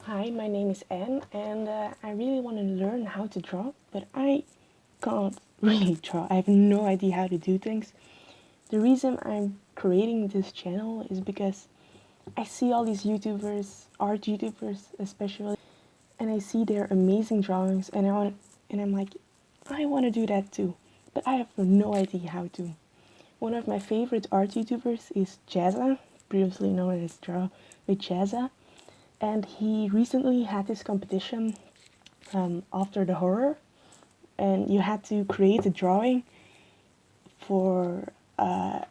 Hi, my name is Anne, and I really want to learn how to draw, but I can't really draw. I have no idea how to do things. The reason I'm creating this channel is because I see all these YouTubers, art YouTubers especially, and I see their amazing drawings, and I'm like, I want to do that too, but I have no idea how to. One of my favorite art YouTubers is Jazza, previously known as Draw with Jazza, and he recently had this competition after the horror, and you had to create a drawing for a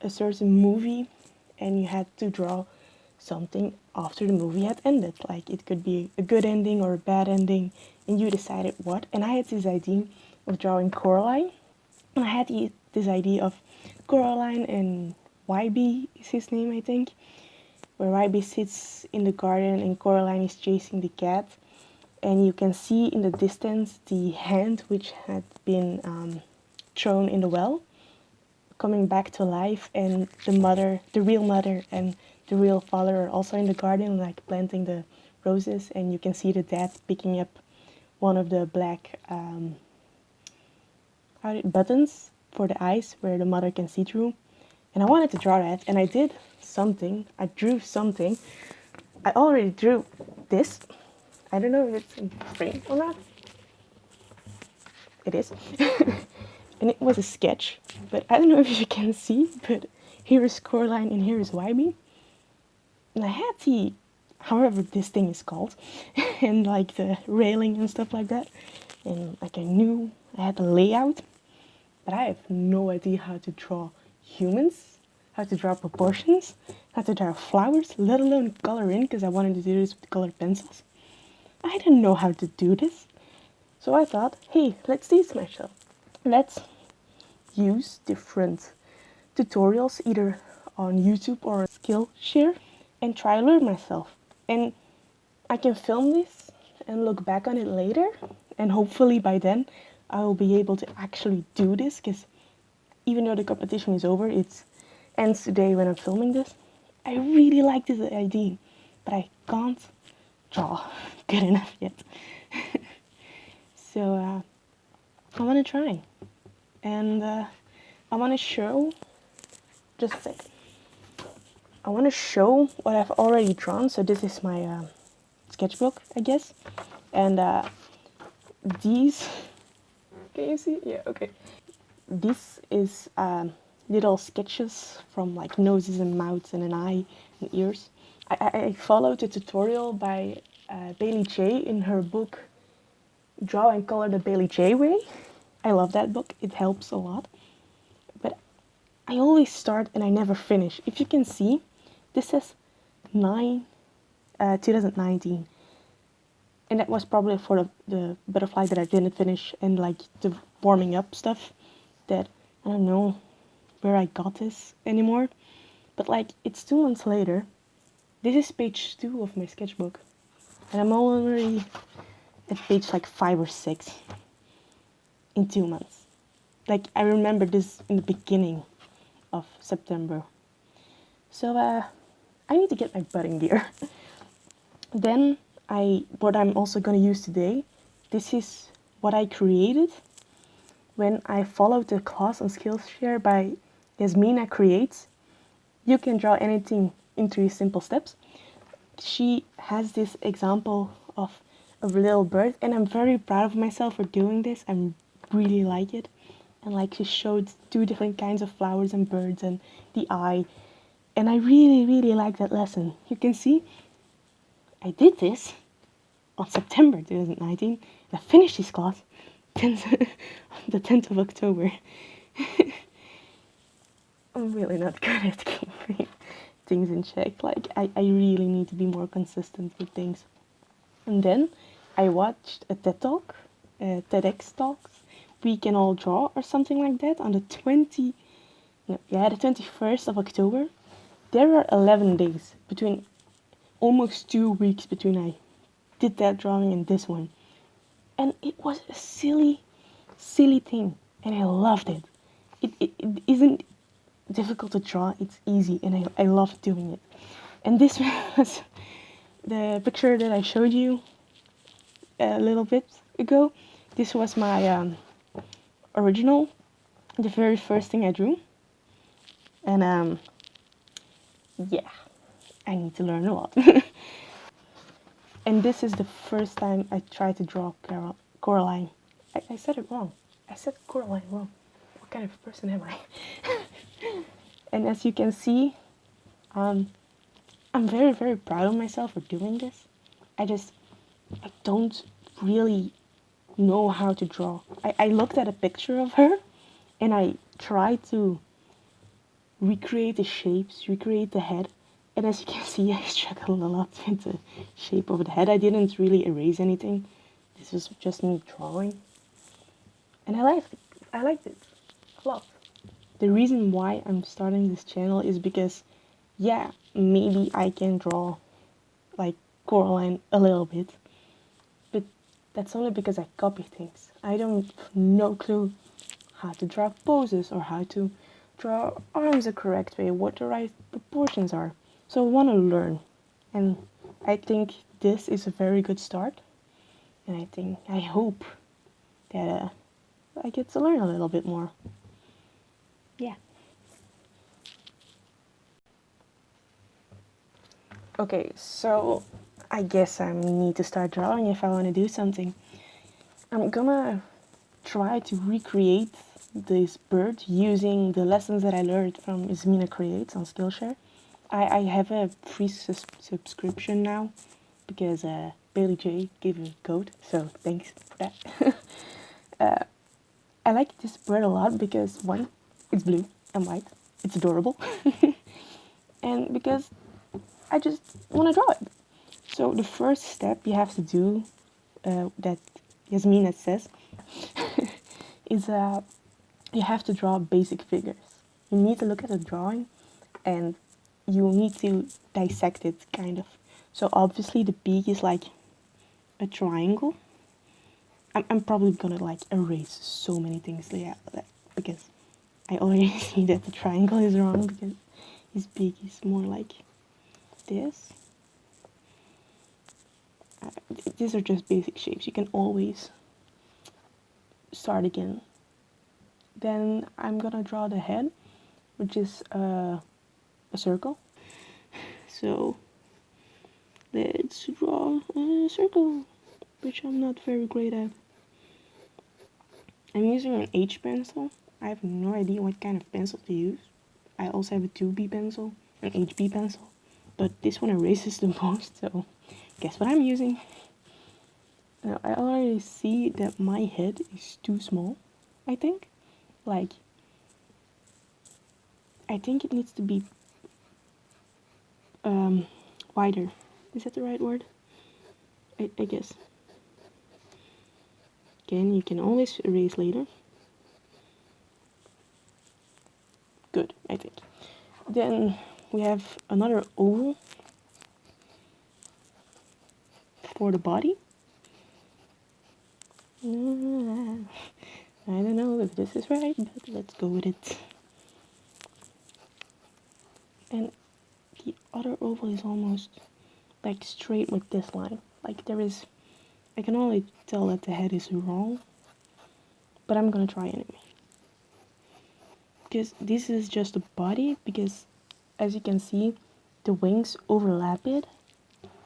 certain movie, and you had to draw something after the movie had ended. Like it could be a good ending or a bad ending, and you decided what. And I had this idea of drawing Coraline, and I had this idea of Coraline and YB is his name, I think, where YB sits in the garden and Coraline is chasing the cat. And you can see in the distance the hand which had been thrown in the well coming back to life, and the mother, the real mother, and the real father are also in the garden, like planting the roses, and you can see the dad picking up one of the black buttons for the eyes where the mother can see through. And I wanted to draw that, and I did something. I drew something. I already drew this. I don't know if it's in frame or not. It is. And it was a sketch, but I don't know if you can see, but here is Coraline and here is YB. And I had the, however this thing is called, and like the railing and stuff like that. And like I knew I had the layout, but I have no idea how to draw humans, how to draw proportions, how to draw flowers, let alone color in, because I wanted to do this with colored pencils. I didn't know how to do this. So I thought, hey, let's teach myself. Let's use different tutorials either on YouTube or Skillshare and try to learn myself. And I can film this and look back on it later, and hopefully by then I will be able to actually do this, because even though the competition is over, it ends today when I'm filming this. I really like this idea, but I can't draw good enough yet. So I want to try, and I want to show, just a sec. I want to show what I've already drawn. So this is my sketchbook, I guess, and these. Can you see? Yeah, okay. This is little sketches from like noses and mouths and an eye and ears. I followed a tutorial by Bailey J in her book Draw and Color the Bailey J Way. I love that book. It helps a lot. But I always start and I never finish. If you can see, this says 2019. And that was probably for the butterfly that I didn't finish, and like the warming up stuff that I don't know where I got this anymore. But like it's 2 months later. This is page 2 of my sketchbook. And I'm already at page like 5 or 6 in 2 months. Like I remember this in the beginning of September. So I need to get my butt in gear. Then what I'm also gonna use today, this is what I created when I followed the class on Skillshare by Yasmina Creates. You can draw anything in 3 simple steps. She has this example of a little bird, and I'm very proud of myself for doing this. I really like it. And like she showed 2 different kinds of flowers and birds and the eye. And I really, really like that lesson. You can see I did this on September 2019. I finished this class on the 10th of October. I'm really not good at keeping things in check. Like, I really need to be more consistent with things. And then I watched a TED Talk, TEDx Talks, We Can All Draw or something like that on the 21st of October. There are 11 days between, almost 2 weeks between I did that drawing and this one. And it was a silly, silly thing. And I loved it. It isn't difficult to draw, it's easy, and I love doing it. And this was the picture that I showed you a little bit ago, this was my original, the very first thing I drew. And yeah, I need to learn a lot. And this is the first time I tried to draw Coraline. I said it wrong. I said Coraline wrong. What kind of person am I? And as you can see, um, I'm very, very proud of myself for doing this. I don't really know how to draw. I looked at a picture of her and I tried to recreate the shapes, recreate the head. And as you can see, I struggled a lot with the shape of the head. I didn't really erase anything. This was just me drawing. And I liked it a lot. The reason why I'm starting this channel is because, yeah, maybe I can draw like Coraline a little bit, but that's only because I copy things. I don't no clue how to draw poses or how to draw arms the correct way, what the right proportions are. So I want to learn, and I think this is a very good start. And I hope that I get to learn a little bit more. Yeah. Okay, so I guess I need to start drawing if I want to do something. I'm gonna try to recreate this bird using the lessons that I learned from Yasmina Creates on Skillshare. I have a free subscription now because Bailey J gave me a code, so thanks for that. I like this bird a lot because one, it's blue and white, it's adorable, and because I just want to draw it. So the first step you have to do, that Yasmina says, is you have to draw basic figures. You need to look at the drawing and you need to dissect it, kind of. So obviously the beak is like a triangle. I'm probably gonna like erase so many things, yeah, because I already see that the triangle is wrong because his beak is more like this. These are just basic shapes. You can always start again. Then I'm gonna draw the head, which is a circle. So let's draw a circle, which I'm not very great at. I'm using an H pencil. I have no idea what kind of pencil to use. I also have a 2B pencil, an HB pencil, but this one erases the most, so guess what I'm using? Now, I already see that my head is too small, I think. Like, I think it needs to be wider. Is that the right word? I guess. Again, you can always erase later. Good, I think. Then we have another oval for the body. I don't know if this is right, but let's go with it. And the other oval is almost like straight with this line. Like there is, I can only tell that the head is wrong, but I'm gonna try anyway. Because this is just the body, because as you can see, the wings overlap it.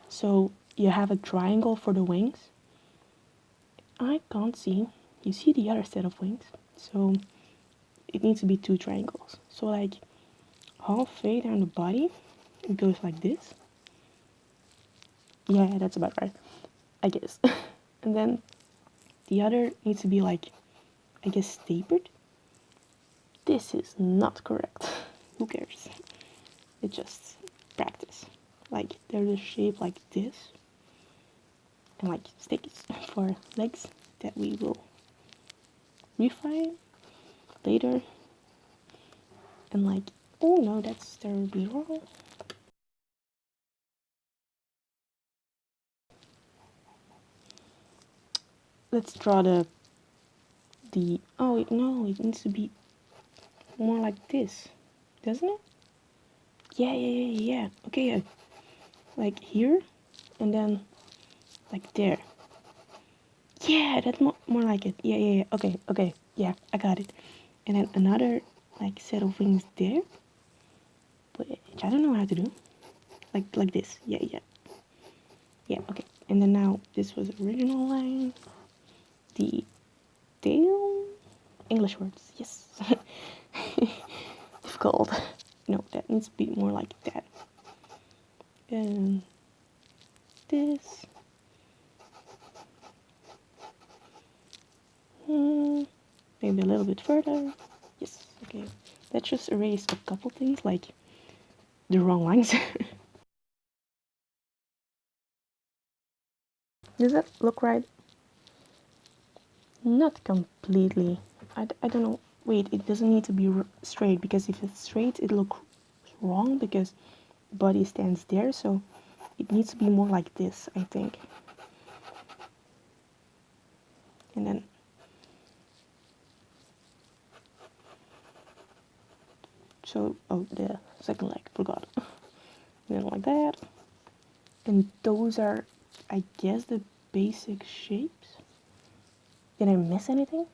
So you have a triangle for the wings. I can't see. You see the other set of wings. So it needs to be two triangles. So like halfway down the body, it goes like this. Yeah, that's about right, I guess. And then the other needs to be like, I guess, tapered. This is not correct. Who cares? It's just practice. Like there's a shape like this, and like sticks for legs that we will refine later. And like, oh no, that's terribly wrong. Let's draw oh no, it needs to be more like this, doesn't it? Yeah. Okay, like here, and then like there. Yeah, that's more like it. Yeah. Okay. Yeah, I got it. And then another like set of wings there, which I don't know how to do. Like this. Yeah. Okay. And then now this was original line. The tail. English words. Yes. Difficult. No, that needs to be more like that. And this. Maybe a little bit further. Yes, okay. Let's just erase a couple things, like the wrong lines. Does that look right? Not completely. I don't know. Wait, it doesn't need to be straight, because if it's straight, it looks wrong, because body stands there, so it needs to be more like this, I think. And then so, oh, the second leg, forgot. And then like that. And those are, I guess, the basic shapes. Did I miss anything?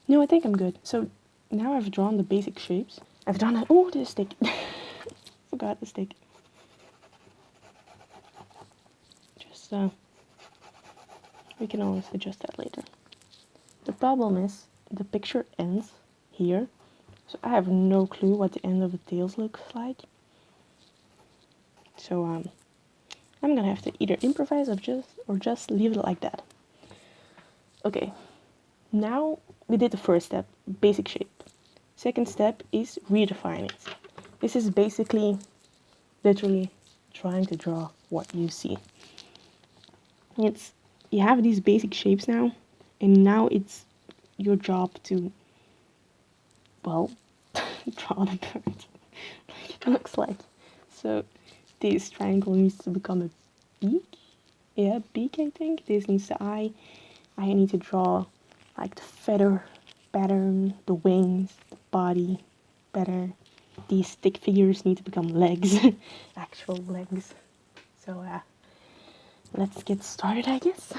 No, I think I'm good. So now I've drawn the basic shapes. I've drawn it. Oh, the stick. Forgot the stick. Just, we can always adjust that later. The problem is the picture ends here. So I have no clue what the end of the tails looks like. So, I'm gonna have to either improvise or just leave it like that. Okay. Now we did the first step, basic shape. Second step is redefine it. This is basically literally trying to draw what you see. It's, you have these basic shapes now, and now it's your job to, well, draw the bird like it looks like. So this triangle needs to become a beak. Yeah, beak, I think. This needs the eye. I need to draw like the feather pattern, the wings, the body better. These stick figures need to become legs, actual legs. So let's get started, I guess.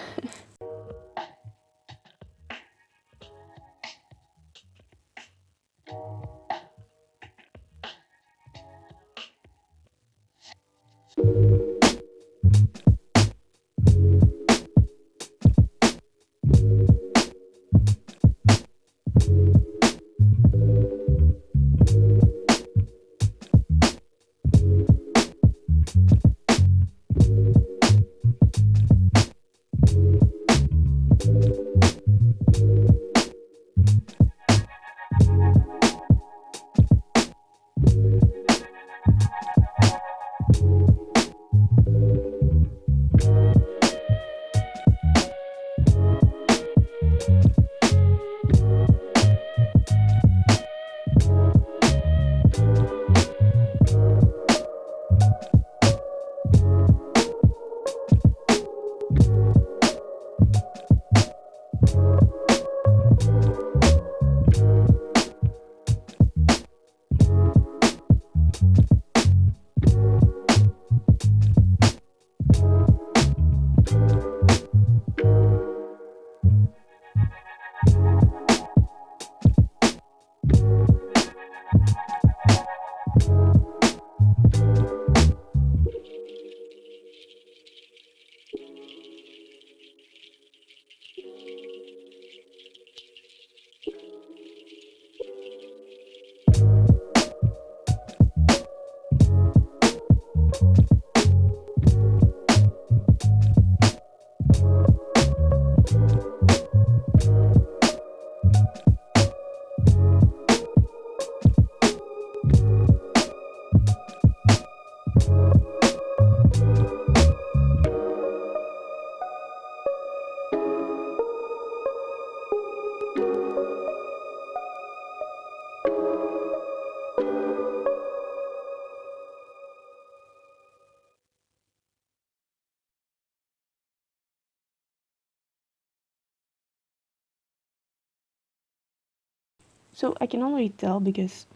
So I can already tell, because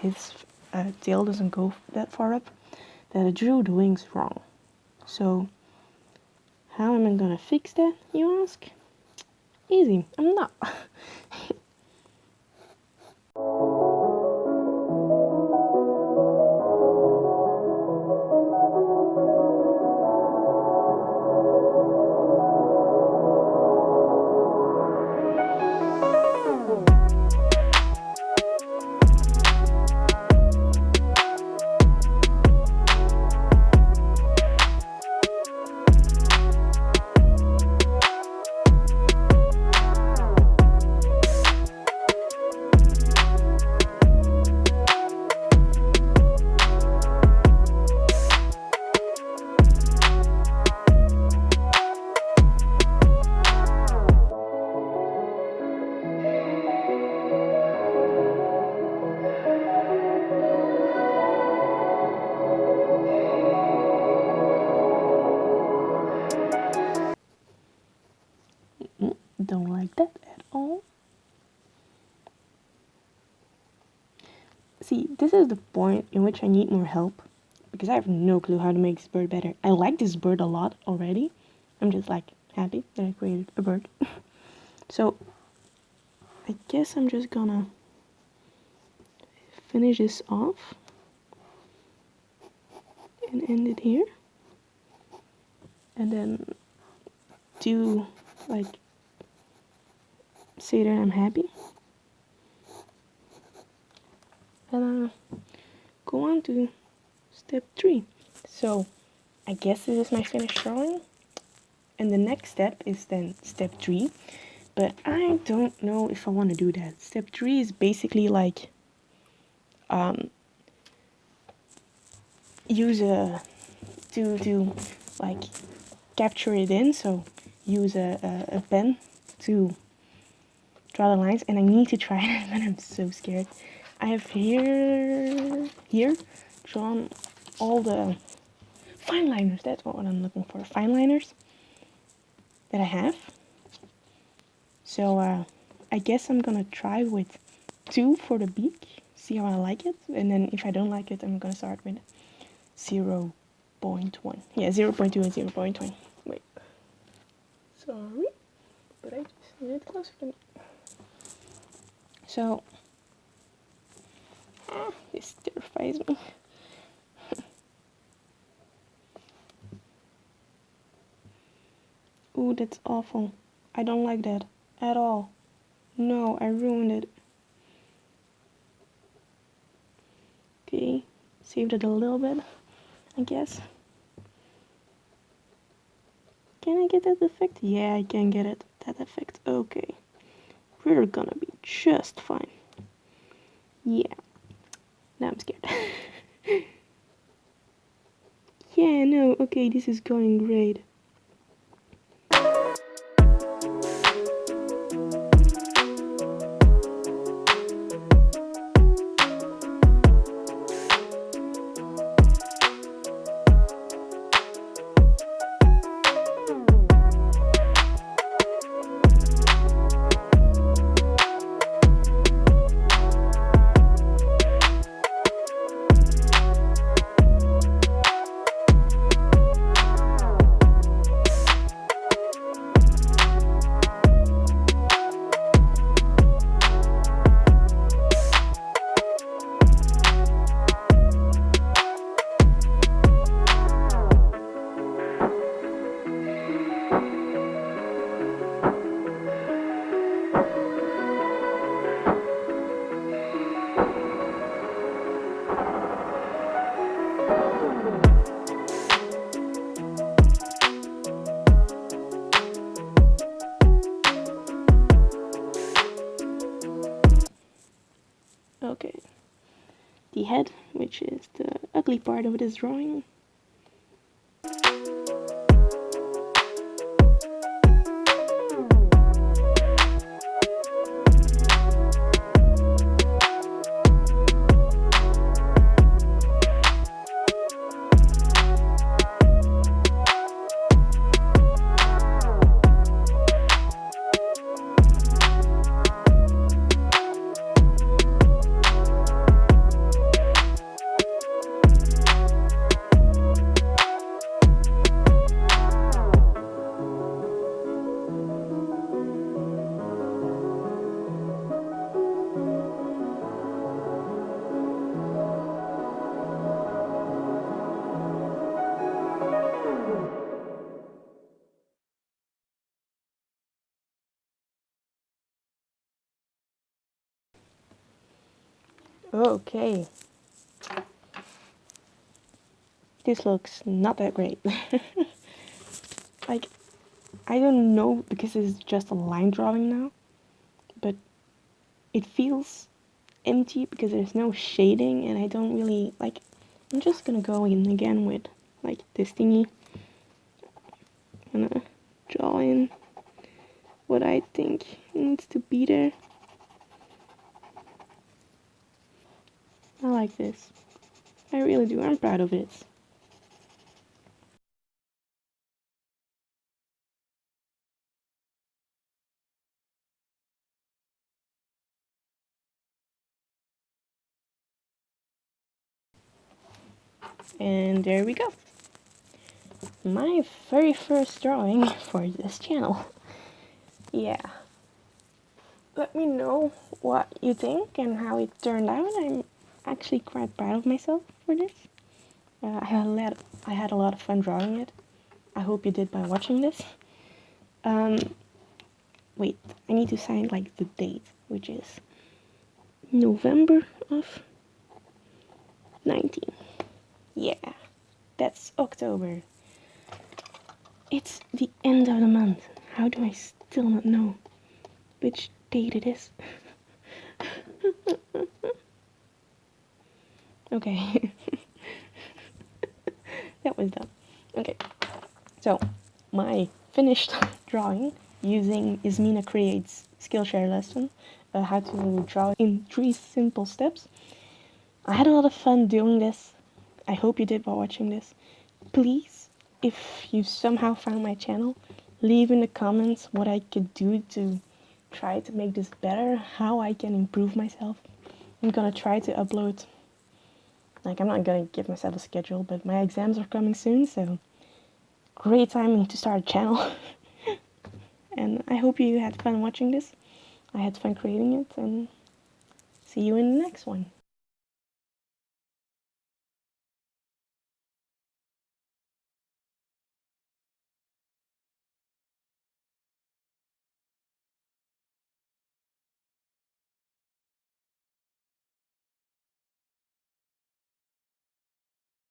his tail doesn't go that far up, that I drew the wings wrong. So How am I gonna fix that, you ask? Easy, I'm not. Don't like that at all. See, this is the point in which I need more help, because I have no clue how to make this bird better. I like this bird a lot already. I'm just like happy that I created a bird. So I guess I'm just gonna finish this off and end it here, and then do like say that I'm happy, and go on to step 3. So I guess this is my finished drawing, and the next step is then step 3, but I don't know if I want to do that. Step 3 is basically like use a to like capture it in, so use a pen to draw the lines, and I need to try it, but I'm so scared. I have here drawn all the fine liners. That's what I'm looking for, fine liners that I have. So I guess I'm gonna try with 2 for the beak, see how I like it, and then if I don't like it, I'm gonna start with 0.1. Yeah, 0.2 and 0.1. Wait, sorry, but I just need it closer to me. So this terrifies me. Ooh, that's awful. I don't like that at all. No, I ruined it. Okay, saved it a little bit, I guess. Can I get that effect? Yeah, I can get it. That effect. Okay. We're gonna be just fine. Yeah. Now I'm scared. Yeah, no, okay, this is going great. Okay, the head, which is the ugly part of this drawing. Okay. This looks not that great. Like, I don't know because it's just a line drawing now, but it feels empty because there's no shading and I don't really, like, I'm just gonna go in again with, like, this thingy. I'm gonna draw in what I think needs to be there. I like this. I really do. I'm proud of it. And there we go. My very first drawing for this channel. Yeah. Let me know what you think and how it turned out. I'm actually quite proud of myself for this. I had a lot of fun drawing it. I hope you did by watching this. Um, wait, I need to sign like the date, which is November of 19. Yeah, that's October. It's the end of the month. How do I still not know which date it is? Okay, that was dumb. Okay, so my finished drawing using Yasmina Creates Skillshare lesson, how to draw in 3 simple steps. I had a lot of fun doing this. I hope you did by watching this. Please, if you somehow found my channel, leave in the comments what I could do to try to make this better, how I can improve myself. I'm gonna try to upload, like, I'm not gonna give myself a schedule, but my exams are coming soon, so great timing to start a channel. And I hope you had fun watching this. I had fun creating it, and see you in the next one.